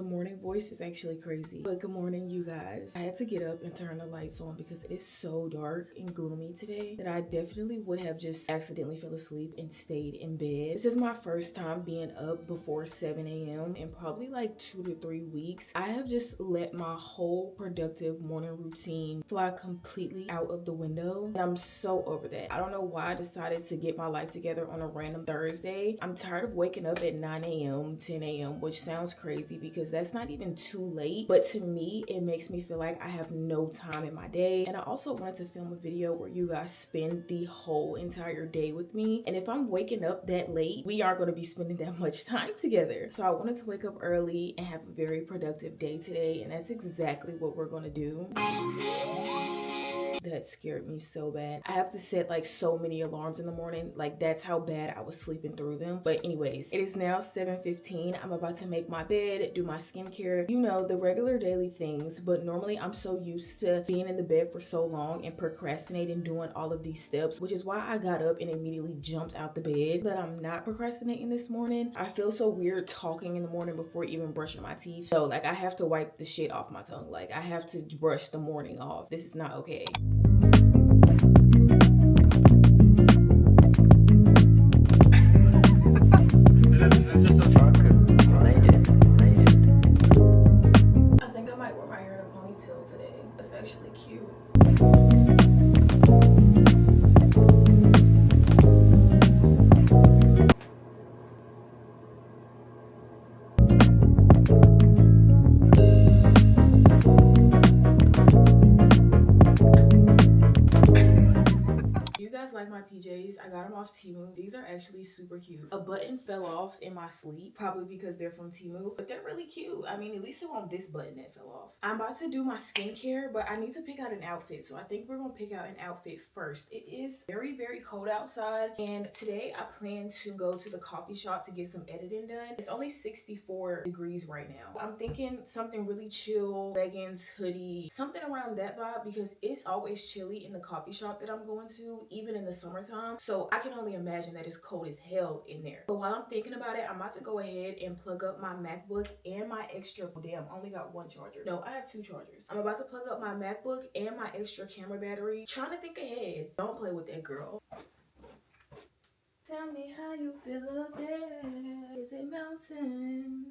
the morning voice is actually crazy. But good morning, you guys. I had to get up and turn the lights on because it is so dark and gloomy today that I definitely would have just accidentally fell asleep and stayed in bed. This is my first time being up before 7 a.m. in probably like 2 to 3 weeks. I have just let my whole productive morning routine fly completely out of the window, and I'm so over that. I don't know why I decided to get my life together on a random Thursday. I'm tired of waking up at 9 a.m., 10 a.m., which sounds crazy because that's not even too late, but to me it makes me feel like I have no time in my day. And I also wanted to film a video where you guys spend the whole entire day with me, and if I'm waking up that late, we aren't going to be spending that much time together. So I wanted to wake up early and have a very productive day today, and that's exactly what we're going to do. That scared me so bad. I have to set like so many alarms in the morning. Like that's how bad I was sleeping through them. But anyways, it is now 7:15. I'm about to make my bed, do my skincare, you know, the regular daily things. But normally I'm so used to being in the bed for so long and procrastinating doing all of these steps, which is why I got up and immediately jumped out the bed. That I'm not procrastinating this morning. I feel so weird talking in the morning before even brushing my teeth. So like I have to wipe the shit off my tongue. Like I have to brush the morning off. This is not okay. I think I might wear my hair in a ponytail today. That's actually cute. Like my PJs, I got them off Temu. These are actually super cute. A button fell off in my sleep, probably because they're from Temu, but they're really cute. I mean, at least it won't this button that fell off. I'm about to do my skincare, but I need to pick out an outfit, so I think we're gonna pick out an outfit first. It is very, very cold outside, and today I plan to go to the coffee shop to get some editing done. It's only 64 degrees right now. I'm thinking something really chill, leggings, hoodie, something around that vibe, because it's always chilly in the coffee shop that I'm going to, even in the summertime. So I can only imagine that it's cold as hell in there. But while I'm thinking about it, I'm about to go ahead and plug up my MacBook and my extra, damn, I only got one charger. No, I have two chargers. I'm about to plug up my MacBook and my extra camera battery. Trying to think ahead. Don't play with that, girl. Tell me how you feel up there. Is it melting?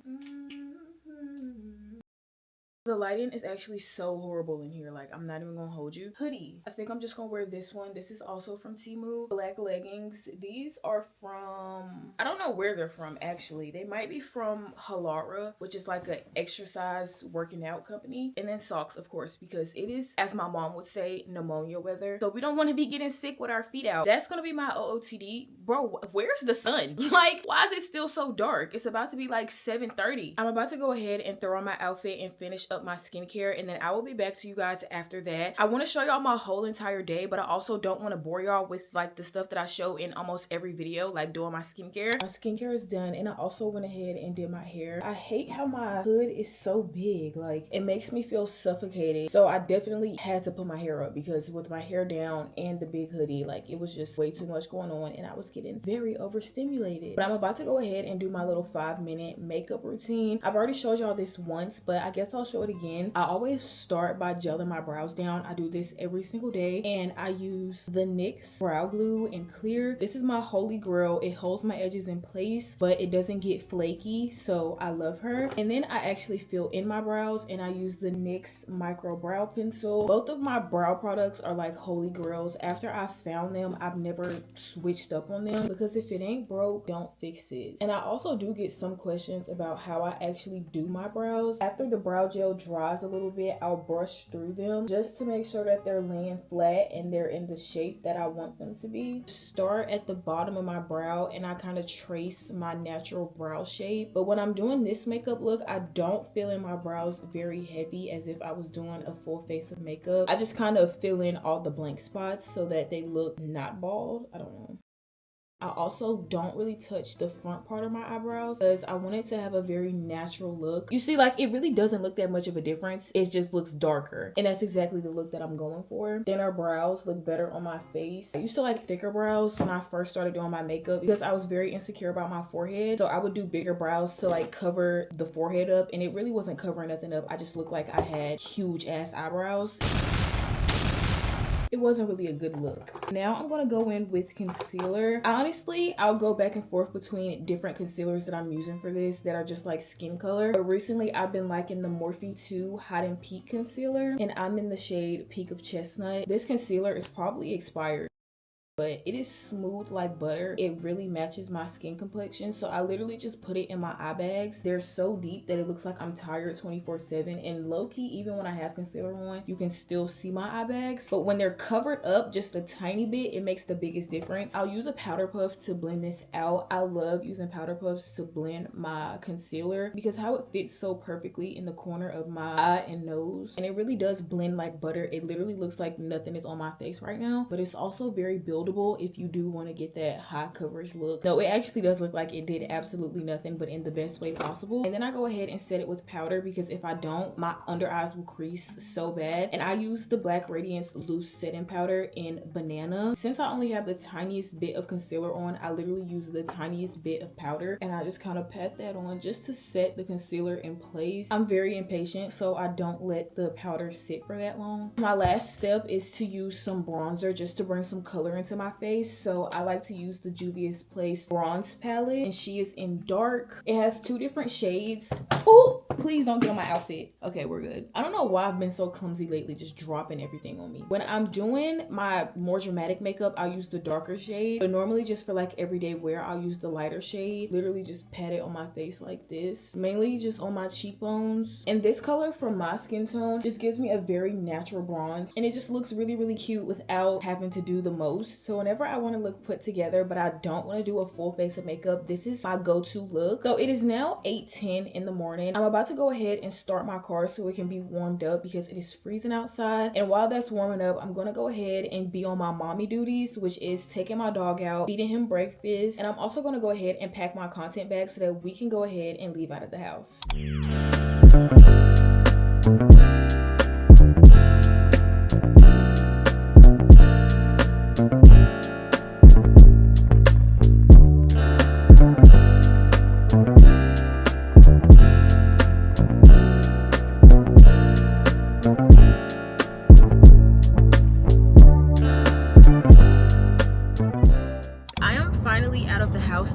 The lighting is actually so horrible in here. Like, I'm not even gonna hold you. Hoodie. I think I'm just gonna wear this one. This is also from Temu. Black leggings. These are from, I don't know where they're from actually. They might be from Halara, which is like an exercise working out company. And then socks, of course, because it is, as my mom would say, pneumonia weather. So we don't want to be getting sick with our feet out. That's gonna be my OOTD. Bro, where's the sun? Like, why is it still so dark? It's about to be like 7:30. I'm about to go ahead and throw on my outfit and finish up my skincare, and then I will be back to you guys after that. I want to show y'all my whole entire day, but I also don't want to bore y'all with like the stuff that I show in almost every video, like doing my skincare. My skincare is done, and I also went ahead and did my hair. I hate how my hood is so big. Like, it makes me feel suffocated. So I definitely had to put my hair up, because with my hair down and the big hoodie, like, it was just way too much going on, and I was getting very overstimulated. But I'm about to go ahead and do my little 5-minute makeup routine. I've already showed y'all this once, but I guess I'll show it again. I always start by gelling my brows down. I do this every single day, and I use the NYX brow glue in clear. This is my holy grail. It holds my edges in place, but it doesn't get flaky, so I love her. And then I actually fill in my brows, and I use the NYX micro brow pencil. Both of my brow products are like holy grails. After I found them, I've never switched up on them, because if it ain't broke, don't fix it. And I also do get some questions about how I actually do my brows. After the brow gel dries a little bit, I'll brush through them just to make sure that they're laying flat and they're in the shape that I want them to be. Start at the bottom of my brow, and I kind of trace my natural brow shape. But when I'm doing this makeup look, I don't fill in my brows very heavy as if I was doing a full face of makeup. I just kind of fill in all the blank spots so that they look not bald. I don't know. I also don't really touch the front part of my eyebrows because I wanted to have a very natural look. You see, like, it really doesn't look that much of a difference. It just looks darker. And that's exactly the look that I'm going for. Thinner brows look better on my face. I used to like thicker brows when I first started doing my makeup because I was very insecure about my forehead. So I would do bigger brows to like cover the forehead up, and it really wasn't covering nothing up. I just looked like I had huge ass eyebrows. It wasn't really a good look. Now I'm gonna go in with concealer. I'll go back and forth between different concealers that I'm using for this that are just like skin color. But recently I've been liking the Morphe 2 Hot and Peak concealer, and I'm in the shade Peak of Chestnut. This concealer is probably expired, but it is smooth like butter. It really matches my skin complexion. So I literally just put it in my eye bags. They're so deep that it looks like I'm tired 24/7. And low-key, even when I have concealer on, you can still see my eye bags. But when they're covered up just a tiny bit, it makes the biggest difference. I'll use a powder puff to blend this out. I love using powder puffs to blend my concealer because how it fits so perfectly in the corner of my eye and nose. And it really does blend like butter. It literally looks like nothing is on my face right now. But it's also very buildable if you do want to get that high coverage look. No, it actually does look like it did absolutely nothing, but in the best way possible. And then I go ahead and set it with powder because if I don't, my under eyes will crease so bad. And I use the Black Radiance loose setting powder in Banana. Since I only have the tiniest bit of concealer on, I literally use the tiniest bit of powder, and I just kind of pat that on just to set the concealer in place. I'm very impatient, so I don't let the powder sit for that long. My last step is to use some bronzer just to bring some color into my face. So I like to use the Juvia's Place bronze palette, and she is in dark. It has 2 different shades. Oh, please don't get on my outfit. Okay, we're good. I don't know why I've been so clumsy lately, just dropping everything on me. When I'm doing my more dramatic makeup, I'll use the darker shade, but normally just for like everyday wear, I'll use the lighter shade. Literally just pat it on my face like this, mainly just on my cheekbones. And this color for my skin tone just gives me a very natural bronze, and it just looks really, really cute without having to do the most. So whenever I want to look put together, but I don't want to do a full face of makeup, this is my go-to look. So it is now 8:10 in the morning. I'm about to go ahead and start my car so it can be warmed up because it is freezing outside. And while that's warming up, I'm gonna go ahead and be on my mommy duties, which is taking my dog out, feeding him breakfast, and I'm also gonna go ahead and pack my content bag so that we can go ahead and leave out of the house.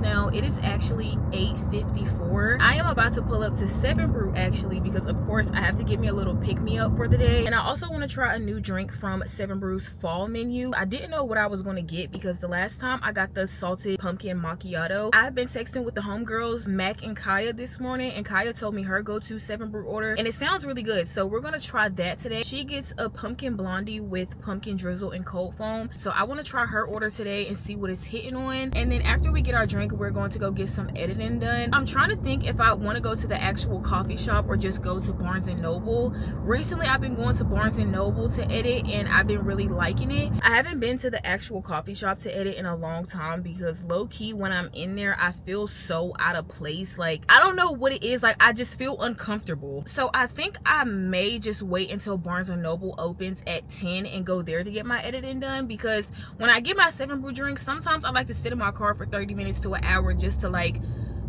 Now it is actually 8:54. I am about to pull up to 7 Brew actually because of course I have to get me a little pick-me-up for the day, and I also want to try a new drink from 7 Brew's fall menu. I didn't know what I was going to get because the last time I got the salted pumpkin macchiato. I've been texting with the homegirls Mac and Kaya this morning, and Kaya told me her go-to 7 Brew order, and it sounds really good, so we're gonna try that today. She gets a pumpkin blondie with pumpkin drizzle and cold foam, so I want to try her order today and see what it's hitting on. And then after we get our drink, we're going to go get some editing done. I'm trying to think if I want to go to the actual coffee shop or just go to Barnes & Noble. Recently I've been going to Barnes & Noble to edit, and I've been really liking it. I haven't been to the actual coffee shop to edit in a long time because low-key when I'm in there I feel so out of place. Like, I don't know what it is, like I just feel uncomfortable. So I think I may just wait until Barnes & Noble opens at 10 and go there to get my editing done, because when I get my 7 Brew drinks, sometimes I like to sit in my car for 30 minutes to an hour just to like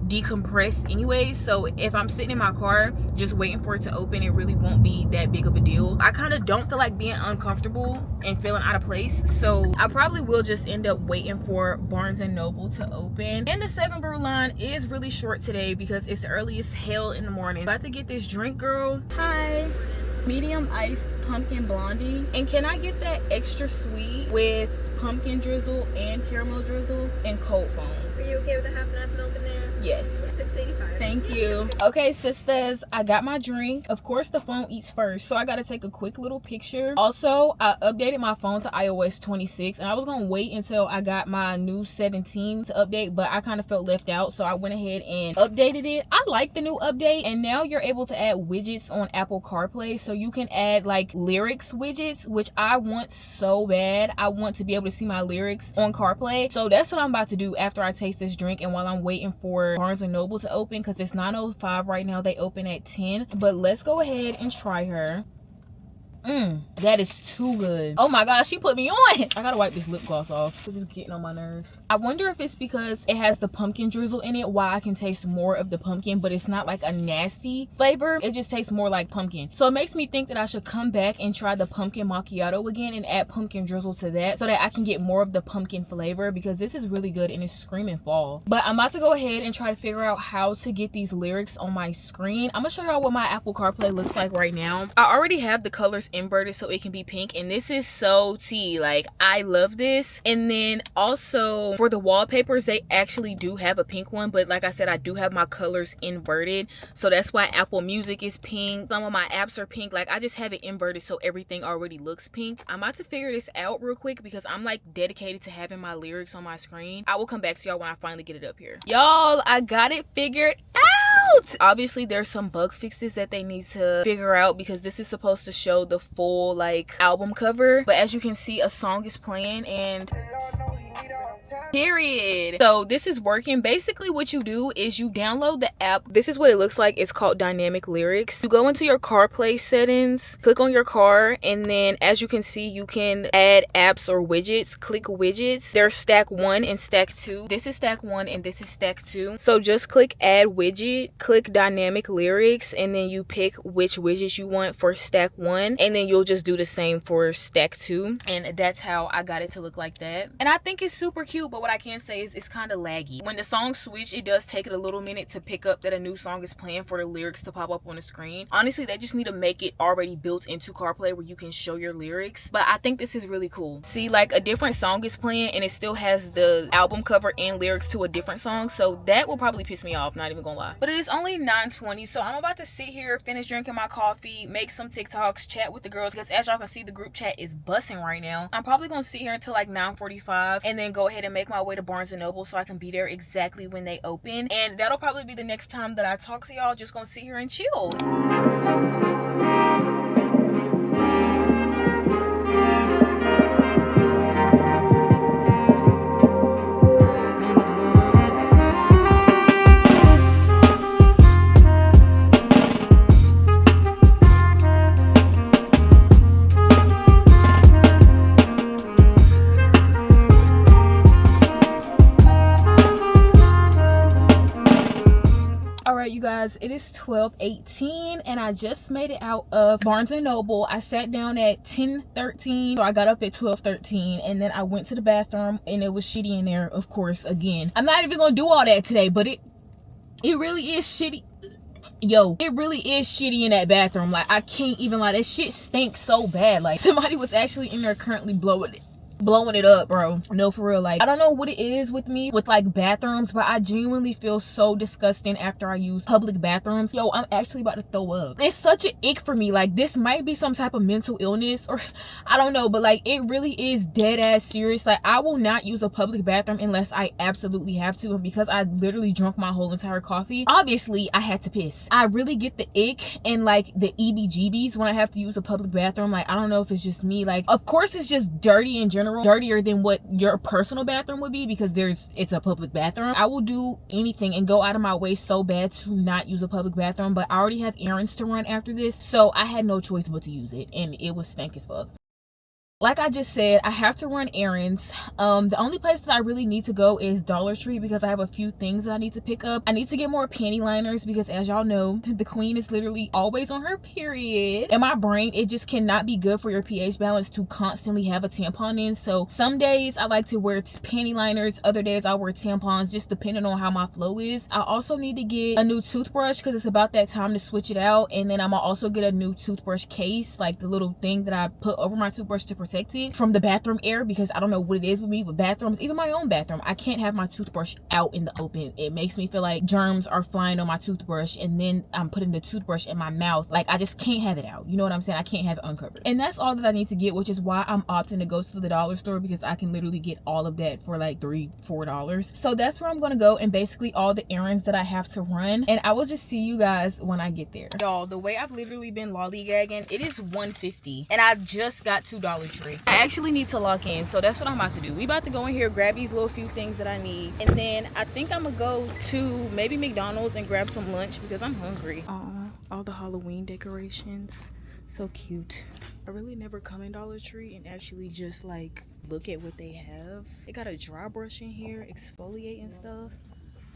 decompress anyways. So if I'm sitting in my car just waiting for it to open, it really won't be that big of a deal. I kind of don't feel like being uncomfortable and feeling out of place, so I probably will just end up waiting for Barnes & Noble to open. And the 7 Brew line is really short today because it's early as hell in the morning. About to get this drink, girl. Hi. Medium iced pumpkin blondie, and can I get that extra sweet with pumpkin drizzle and caramel drizzle and cold foam? Are you okay with a half and half milk in there? Yes. $6.85. Thank you. Okay, sisters, I got my drink. Of course, the phone eats first, so I gotta take a quick little picture. Also, I updated my phone to iOS 26, and I was gonna wait until I got my new 17 to update, but I kind of felt left out, so I went ahead and updated it. I like the new update, and now you're able to add widgets on Apple CarPlay, so you can add like lyrics widgets, which I want so bad. I want to be able to see my lyrics on CarPlay, so that's what I'm about to do after I taste this drink and while I'm waiting for Barnes & Noble to open, because it's 9:05 right now. They open at 10, but let's go ahead and try her. That is too good. Oh my gosh, she put me on. I gotta wipe this lip gloss off. It's just getting on my nerves. I wonder if it's because it has the pumpkin drizzle in it, why I can taste more of the pumpkin, but it's not like a nasty flavor. It just tastes more like pumpkin. So it makes me think that I should come back and try the pumpkin macchiato again and add pumpkin drizzle to that so that I can get more of the pumpkin flavor, because this is really good and it's screaming fall. But I'm about to go ahead and try to figure out how to get these lyrics on my screen. I'm gonna show y'all what my Apple CarPlay looks like right now. I already have the colors inverted so it can be pink, and this is so tea. Like, I love this. And then also for the wallpapers, they actually do have a pink one, but like I said, I do have my colors inverted, so that's why Apple Music is pink. Some of my apps are pink. Like, I just have it inverted so everything already looks pink. I'm about to figure this out real quick because I'm like dedicated to having my lyrics on my screen. I will come back to y'all when I finally get it up here. Y'all, I got it figured out. Obviously there's some bug fixes that they need to figure out because this is supposed to show the full like album cover, but as you can see, a song is playing and period. So this is working. Basically what you do is you download the app. This is what it looks like. It's called Dynamic Lyrics. You go into your CarPlay settings, click on your car, and then as you can see, you can add apps or widgets. Click widgets. There's stack 1 and stack 2. This is stack 1 and this is stack 2. So just click add widget, click Dynamic Lyrics, and then you pick which widgets you want for stack 1, and then you'll just do the same for stack 2. And that's how I got it to look like that. And I think it's super cute, but what I can say is it's kind of laggy. When the songs switch, it does take it a little minute to pick up that a new song is playing for the lyrics to pop up on the screen. Honestly, they just need to make it already built into CarPlay where you can show your lyrics. But I think this is really cool. See, like a different song is playing and it still has the album cover and lyrics to a different song. So that will probably piss me off, not even gonna lie. But it is only 9:20, so I'm about to sit here, finish drinking my coffee, make some TikToks, chat with the girls, because as y'all can see, the group chat is bussing right now. I'm probably gonna sit here until like 9:45 and then go ahead and make my way to Barnes & Noble so I can be there exactly when they open, and that'll probably be the next time that I talk to y'all. Just gonna sit here and chill. You guys, it is 12:18 and I just made it out of Barnes & Noble. I sat down at 10:13, so I got up at 12:13, and then I went to the bathroom and it was shitty in there, of course. Again, I'm not even gonna do all that today, but it really is shitty. Yo, it really is shitty in that bathroom. Like, I can't even lie, that shit stinks so bad. Like, somebody was actually in there currently blowing it up, bro. No, for real. Like, I don't know what it is with me with like bathrooms, but I genuinely feel so disgusting after I use public bathrooms. Yo, I'm actually about to throw up. It's such an ick for me. Like, this might be some type of mental illness, or I don't know, but like, it really is dead ass serious. Like, I will not use a public bathroom unless I absolutely have to, and because I literally drunk my whole entire coffee, obviously I had to piss. I really get the ick and like the EBGBs when I have to use a public bathroom. Like, I don't know if it's just me. Like, of course it's just dirty in general, dirtier than what your personal bathroom would be, because it's a public bathroom. I will do anything and go out of my way so bad to not use a public bathroom, but I already have errands to run after this, so I had no choice but to use it, and it was stank as fuck. Like I just said, I have to run errands. The only place that I really need to go is Dollar Tree because I have a few things that I need to pick up. I need to get more panty liners because, as y'all know, the queen is literally always on her period. In my brain, it just cannot be good for your pH balance to constantly have a tampon in. So some days I like to wear panty liners, other days I wear tampons, just depending on how my flow is. I also need to get a new toothbrush because it's about that time to switch it out. And then I'm gonna also get a new toothbrush case, like the little thing that I put over my toothbrush to protect protected from the bathroom air, because I don't know what it is with me, but bathrooms, even my own bathroom, I can't have my toothbrush out in the open. It makes me feel like germs are flying on my toothbrush, and then I'm putting the toothbrush in my mouth. Like, I just can't have it out. You know what I'm saying? I can't have it uncovered. And that's all that I need to get, which is why I'm opting to go to the dollar store, because I can literally get all of that for like $3-4. So that's where I'm gonna go, and basically all the errands that I have to run, and I will just see you guys when I get there. Y'all, the way I've literally been lollygagging, it is $1.50, and I just got to Dollar Tree. I actually need to lock in, so that's what I'm about to do. We about to go in here, grab these little few things that I need, and then I think I'm gonna go to maybe McDonald's and grab some lunch because I'm hungry. All the Halloween decorations, so cute. I really never come in Dollar Tree and actually just like look at what they have. They got a dry brush in here, exfoliate and stuff.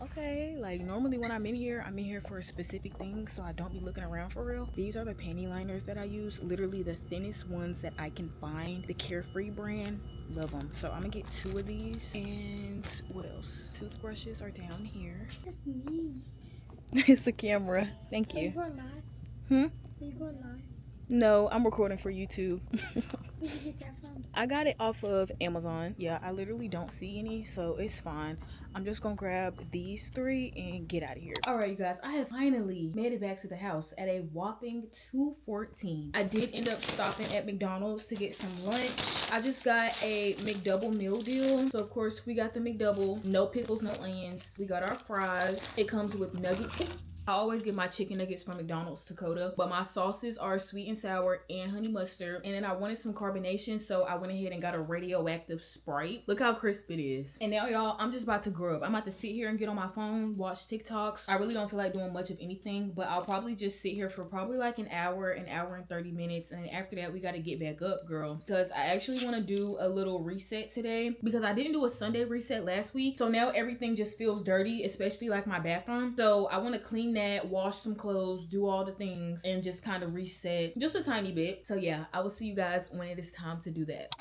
Okay, like normally when I'm in here for a specific thing, so I don't be looking around for real. These are the panty liners that I use, literally the thinnest ones that I can find, the Carefree brand. Love them. So I'm gonna get 2 of these. And what else? Toothbrushes are down here. That's neat. It's a camera. Thank you. Are you going live? Hmm? Are you going live? No, I'm recording for YouTube. Where did you get that from? I got it off of Amazon. Yeah, I literally don't see any, so it's fine. I'm just gonna grab these 3 and get out of here. All right, you guys, I have finally made it back to the house at a whopping 2:14. I did end up stopping at McDonald's to get some lunch. I just got a McDouble meal deal. So of course we got the McDouble, no pickles, no onions. We got our fries. It comes with nugget. I always get my chicken nuggets from McDonald's, Dakota, but my sauces are sweet and sour and honey mustard. And then I wanted some carbonation, so I went ahead and got a radioactive Sprite. Look how crisp it is. And now, y'all, I'm just about to grub. I'm about to sit here and get on my phone, watch TikToks. I really don't feel like doing much of anything, but I'll probably just sit here for probably like an hour and 30 minutes. And then after that, we got to get back up, girl, because I actually want to do a little reset today, because I didn't do a Sunday reset last week. So now everything just feels dirty, especially like my bathroom. So I want to clean that, wash some clothes, do all the things, and just kind of reset just a tiny bit. So yeah, I will see you guys when it is time to do that.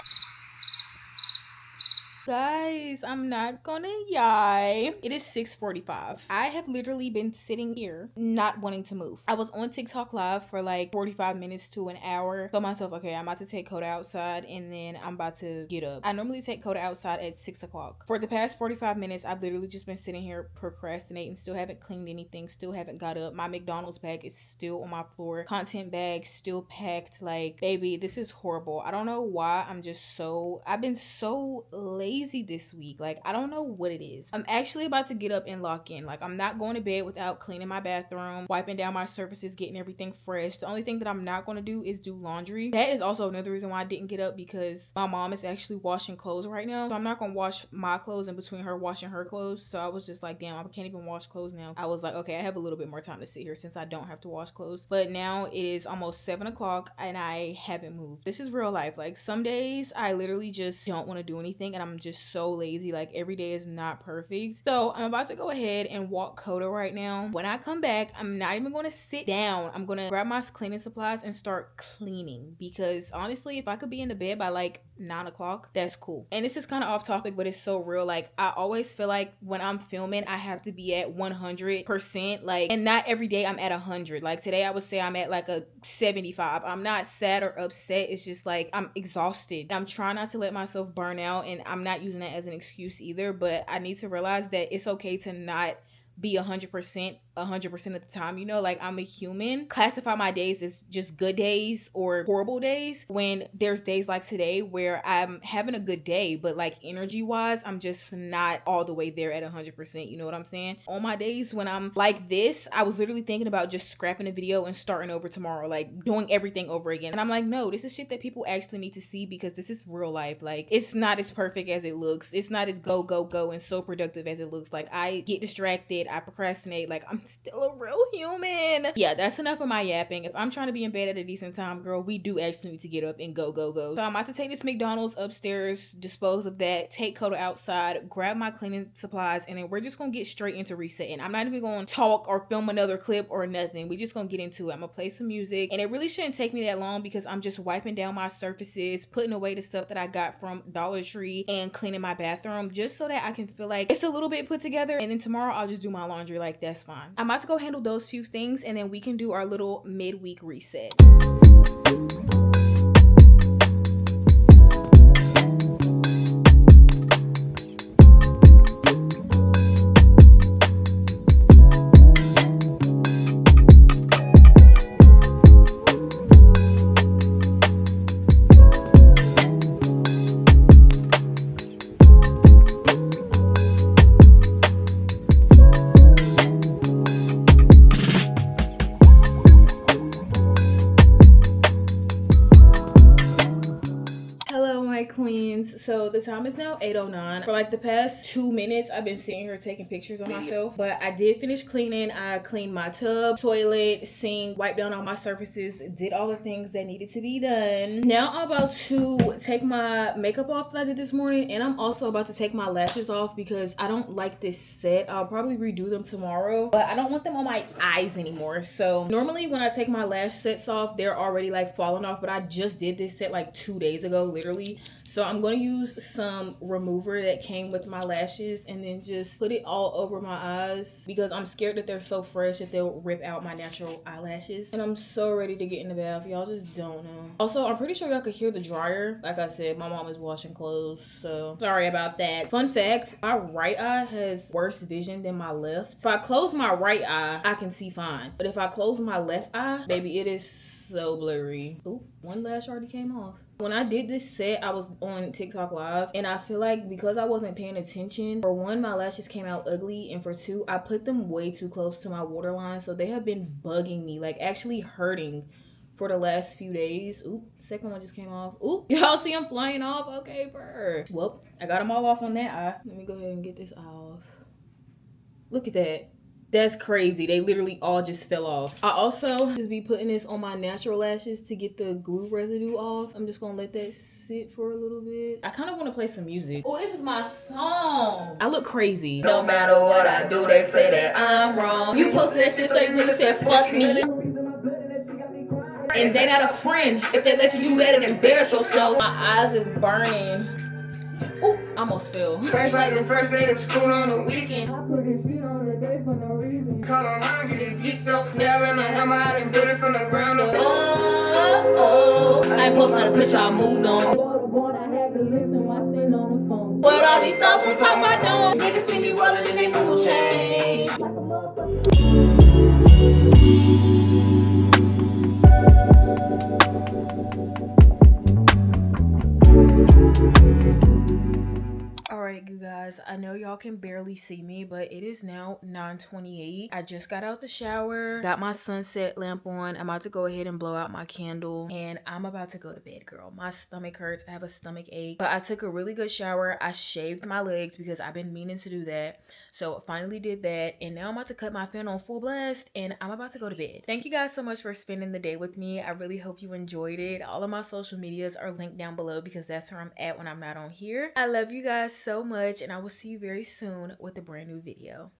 Guys, I'm not gonna lie. It is 6:45. I have literally been sitting here not wanting to move. I was on TikTok live for like 45 minutes to an hour. Told myself, okay, I'm about to take Coda outside and then I'm about to get up. I normally take Coda outside at 6 o'clock. For the past 45 minutes, I've literally just been sitting here procrastinating, still haven't cleaned anything, still haven't got up. My McDonald's bag is still on my floor. Content bag still packed. Like, baby, this is horrible. I don't know why I've been so lazy this week. Like, I don't know what it is. I'm actually about to get up and lock in. Like, I'm not going to bed without cleaning my bathroom, wiping down my surfaces, getting everything fresh. The only thing that I'm not going to do is do laundry. That is also another reason why I didn't get up, because my mom is actually washing clothes right now. So I'm not going to wash my clothes in between her washing her clothes. So I was just like, damn, I can't even wash clothes now. I was like, okay, I have a little bit more time to sit here since I don't have to wash clothes. But now it is almost 7 o'clock and I haven't moved. This is real life. Like, some days I literally just don't want to do anything and I'm just so lazy. Like, every day is not perfect. So I'm about to go ahead and walk Coda right now. When I come back, I'm not even going to sit down. I'm going to grab my cleaning supplies and start cleaning, because honestly, if I could be in the bed by like 9 o'clock, that's cool. And this is kind of off topic, but it's so real. Like, I always feel like when I'm filming, I have to be at 100%. Like, and not every day I'm at 100. Like, today I would say I'm at like a 75. I'm not sad or upset. It's just like I'm exhausted. I'm trying not to let myself burn out, and I'm not using that as an excuse either, but I need to realize that it's okay to not be 100% of the time. You know, like, I'm a human. Classify my days as just good days or horrible days, when there's days like today where I'm having a good day, but like energy wise, I'm just not all the way there at 100%. You know what I'm saying? On my days when I'm like this, I was literally thinking about just scrapping a video and starting over tomorrow, like doing everything over again. And I'm like, no, this is shit that people actually need to see, because this is real life. Like, it's not as perfect as it looks. It's not as go and so productive as it looks. Like, I get distracted, I procrastinate. Like, I'm still a real human. Yeah, that's enough of my yapping. If I'm trying to be in bed at a decent time, girl, we do actually need to get up and go. So I'm about to take this McDonald's upstairs, dispose of that, take Coda outside, grab my cleaning supplies, and then we're just gonna get straight into resetting. I'm not even gonna talk or film another clip or nothing. We just gonna get into it. I'm gonna play some music, and it really shouldn't take me that long, because I'm just wiping down my surfaces, putting away the stuff that I got from Dollar Tree, and cleaning my bathroom, just so that I can feel like it's a little bit put together. And then tomorrow I'll just do my laundry. Like, that's fine. I'm about to go handle those few things, and then we can do our little midweek reset. cleans. So the time is now 8:09. For like the past 2 minutes, I've been sitting here taking pictures of myself. But I did finish cleaning. I cleaned my tub, toilet, sink, wiped down all my surfaces, did all the things that needed to be done. Now I'm about to take my makeup off that I did this morning, and I'm also about to take my lashes off because I don't like this set. I'll probably redo them tomorrow, but I don't want them on my eyes anymore. So normally when I take my lash sets off, they're already like falling off, but I just did this set like 2 days ago, literally. So I'm going to use some remover that came with my lashes and then just put it all over my eyes because I'm scared that they're so fresh that they'll rip out my natural eyelashes. And I'm so ready to get in the bath. Y'all just don't know. Also, I'm pretty sure y'all could hear the dryer. Like I said, my mom is washing clothes, so sorry about that. Fun fact, my right eye has worse vision than my left. If I close my right eye, I can see fine. But if I close my left eye, baby, it is so blurry. Oop, one lash already came off. When I did this set, I was on TikTok live, and I feel like because I wasn't paying attention, for one, my lashes came out ugly, and for two, I put them way too close to my waterline, so they have been bugging me, like actually hurting for the last few days. Oop, second one just came off. Oop, y'all see them flying off? Okay, purr. Well, I got them all off on that eye. Let me go ahead and get this eye off. Look at that. That's crazy. They literally all just fell off. I also just be putting this on my natural lashes to get the glue residue off. I'm just gonna let that sit for a little bit. I kind of want to play some music. Oh, this is my song. I look crazy. No matter what I do, they say that I'm wrong. You posted that shit so you really said fuck me. And they not a friend. If they let you do that and embarrass yourself. My eyes is burning. Ooh, I almost fell. First like the first day of school on the weekend. I put this shit on the day for no reason. Call on mine, get geeked up. Nail in the hammer, I done built it from the ground up. I ain't posting how to put y'all moves on. I had to listen while sitting on the phone. But all these thoughts on top of my dome. Niggas see me rolling and they mood change. Like a motherfucker. Alright, you guys, I know y'all can barely see me, but it is now 9:28. I just got out the shower, got my sunset lamp on. I'm about to go ahead and blow out my candle, and I'm about to go to bed, girl. My stomach hurts. I have a stomach ache, but I took a really good shower. I shaved my legs because I've been meaning to do that. So I finally did that, and now I'm about to cut my fan on full blast, and I'm about to go to bed. Thank you guys so much for spending the day with me. I really hope you enjoyed it. All of my social medias are linked down below because that's where I'm at when I'm not on here. I love you guys so much, and I will see you very soon with a brand new video.